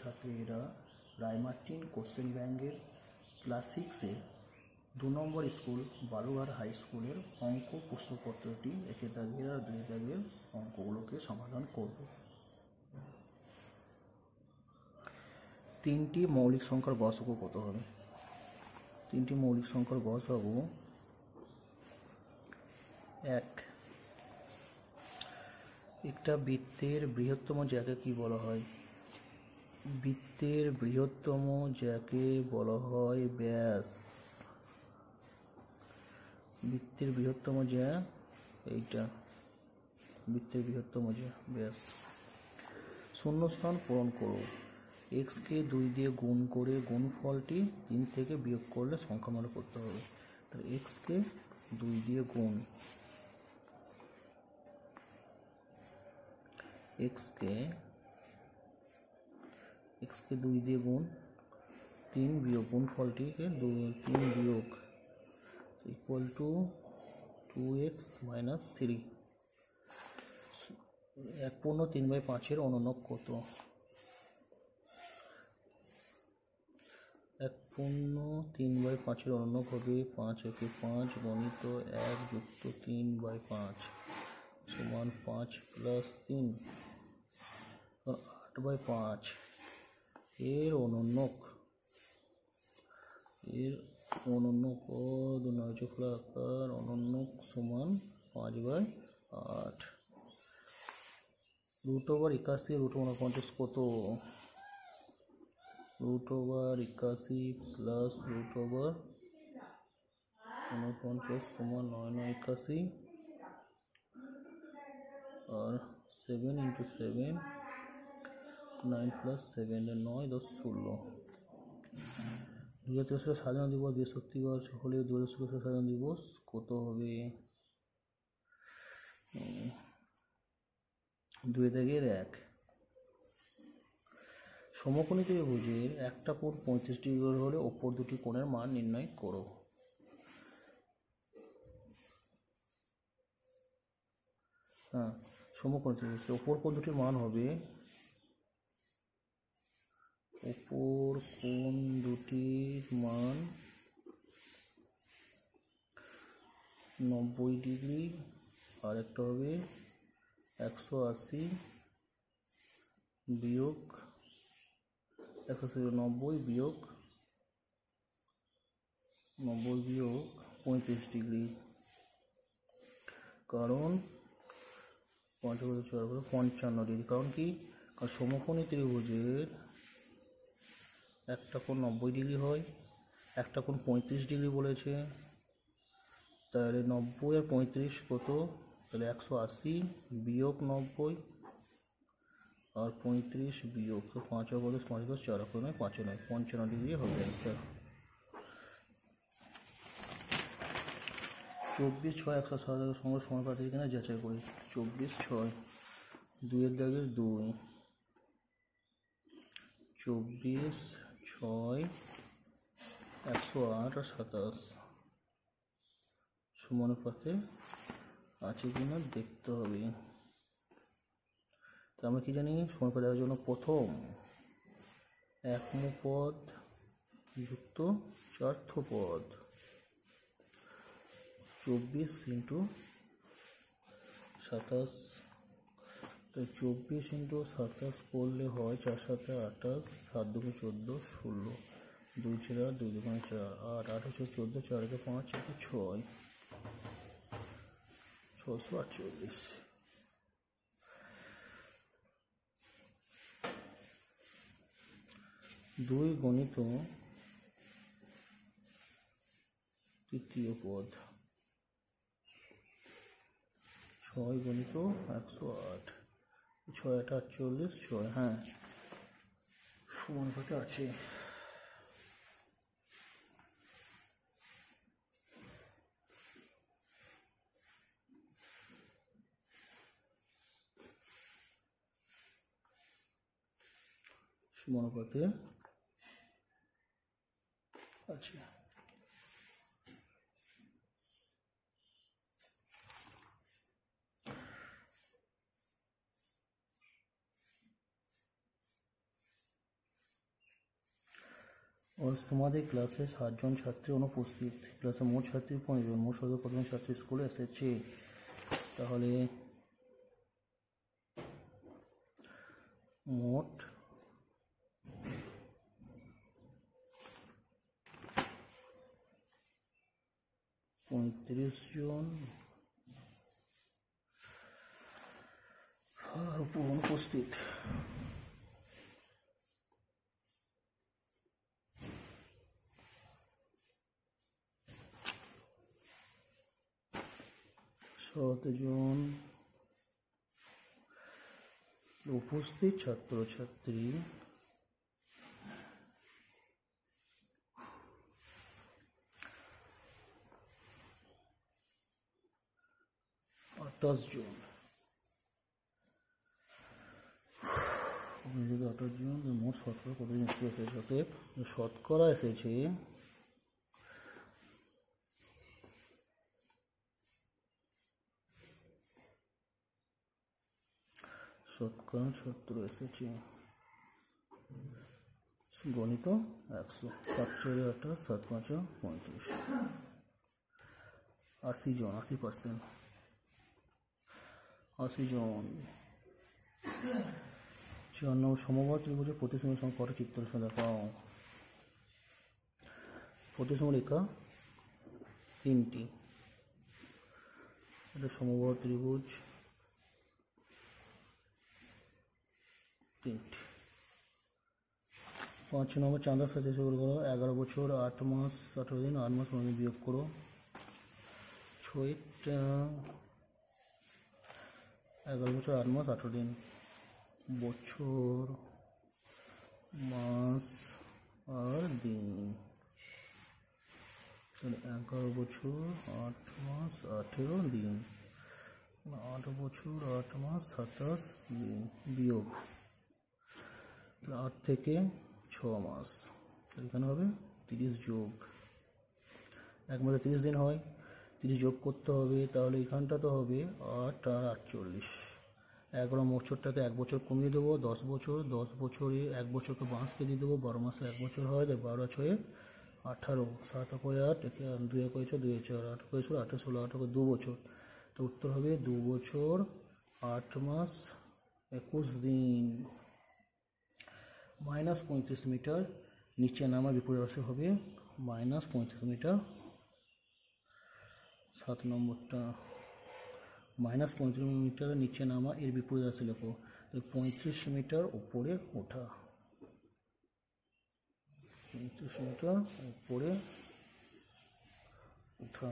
ছাত্রছাত্রীরা রায়মার্টিন কোশ্চেন ব্যাংকের ক্লাস 6-এর 2 নম্বর school Balughat high স্কুলের অঙ্ক প্রশ্নপত্রটি 1 দাগের আর 2 দাগের অঙ্কগুলোকে সমাধান করব। 3টি মৌলিক সংখ্যার গসক কত হবে? 3টি মৌলিক সংখ্যার গসক 1। একটা বৃত্তের বৃহত্তম জ্যাকে কি বলা হয়? বৃত্তের বৃহত্তম জ্যাকে বলা হয় ব্যাস। বৃত্তের বৃহত্তম জ্যা এইটা, বৃত্তের বৃহত্তম জ্যা ব্যাস। শূন্যস্থান পূরণ করো। কে 2 দিয়ে গুণ করে গুণফলটি 3 থেকে বিয়োগ করলে সংখ্যামালা করতে হবে। তাহলে কে 2 দিয়ে গুণ, কে 2 দিয়ে গুণ 3 বিয়োগ গুণফলটিকে 3 বিয়োগ ইকুয়াল টু 2x - 3। 1/3/5 অনুনক কত? 1/3/5 অনুনক হবে 5 × 5 গণিত 1 + 3/5 সমান 5 + 3 8/5। এর অনুনক আকার অনুনক সমান 5/8। √81 √49 কত? √81 + √49 সমান 9×9 = 81 আর 7 × 7 9 + 7 9 10 16। 2023 সালের স্বাধীনতা দিবস বৃহস্পতিবার হলে 2023 সালের স্বাধীনতা দিবস কত হবে? 2 দাগের 1। সমকোণী ত্রিভুজের একটা কোণ 35 ডিগ্রি হলে অপর দুটি কোণের মান নির্ণয় করো। সমকোণী ত্রিভুজ অপর কোণ দুটির মান হবে, অপর কোণ দুটির মান 90 ডিগ্রি আর একটা হবে 180 বিয়োগ 90 বিয়োগ 35 ডিগ্রি। কারণ 55 ডিগ্রি। কারণ কি? কারণ সমকোণী ত্রিভুজের একটা কোণ 90 ডিগ্রি হয়, একটা কোণ 35 ডিগ্রি বলেছে। তাহলে 90 আর 35 কত? তাহলে 180 বিয়োগ 90 আর 35 বিয়োগ 5 আর 5 + 4 করে 55 ডিগ্রি হবে অ্যান্সার। 24/6 107 সঙ্গে সমানুপাতিক কিনা যাচাই করি। 24/6 2 এর দাগের 2, 24/6 108 আর 27 সমানুপাতে আছে কিনা দেখতে হবে। তো আমরা কি জানি? সমানুপাত দেওয়ার জন্য প্রথম একমপদ যুক্ত চার্থপদ 24 × 27। তো 24 × 27 করলে হয় 4 × 7 = 28, 7 × 2 = 14, 16, 2 × 4 2 × 2 = 4, 8 8 × 14, 4 × 5 = 6, 648। 2 গণিত তৃতীয় পদ 6 গণিত 108, 6 × 8 = 48, 6 সমানুপাতে আছে। সমানুপাতে আছে। তোমাদের ক্লাসে 7 জন ছাত্রী অনুপস্থিত, ক্লাসে মোট ছাত্রী 5 জন, মোট সদস্য কতজন ছাত্রী স্কুলে এসেছে? তাহলে মোট 35 জন অনুপস্থিত। জন উপস্থিত ছাত্রছাত্রী জন। 28 জন, মোট শতকরা কতজন স্কুলে এসেছে? অতএব শতকরা এসেছে শতকরা ছাত্র এসেছে গণিত 100, 5 4 28, 7 5 35, 80 জন, 80%, 80 জন। 54 সমবাহু ত্রিভুজের প্রতিসম সংখ্যা কটা চিত্ররেখা দেখাও? প্রতিসম রেখা 3টি, এটা সমবাহু ত্রিভুজ 3টি। 5 নম্বর চাঁদার সাথে শুরু করো। 11 বছর 8 মাস 18 দিন, 8 মাস 9 দিন বিয়োগ করো। 11 বছর 8 মাস 18 দিন, বছর মাস আর দিন, 11 বছর 8 মাস 18 দিন, 8 বছর 8 মাস 27 দিন বিয়োগ 8 থেকে 6 মাস, এখানে হবে 30 যোগ, এক মাসে 30 দিন হয়, 30 যোগ করতে হবে, তাহলে এখানটা তো হবে 8 আর 48। 11 বছরটাকে 1 বছর কমিয়ে দেবো, 10 বছর, 10 বছরে 1 বছরকে 5 কেটে দেবো, 12 মাসে 1 বছর হয়, 12 6 18, 7 8 8, 2 1 4, 2 4, 8 4 8 16, 8 2 বছর, তো উত্তর হবে 2 বছর 8 মাস 21 দিন। -35 মিটার, নিচে নামা বিপরীত রাশি হবে -35 মিটার। 7 নম্বরটা -35 মিটার নিচে নামা, এর বিপরীত রাশি লেখো। 35 মিটার উপরে ওঠা, 35 মিটার উপরে ওঠা।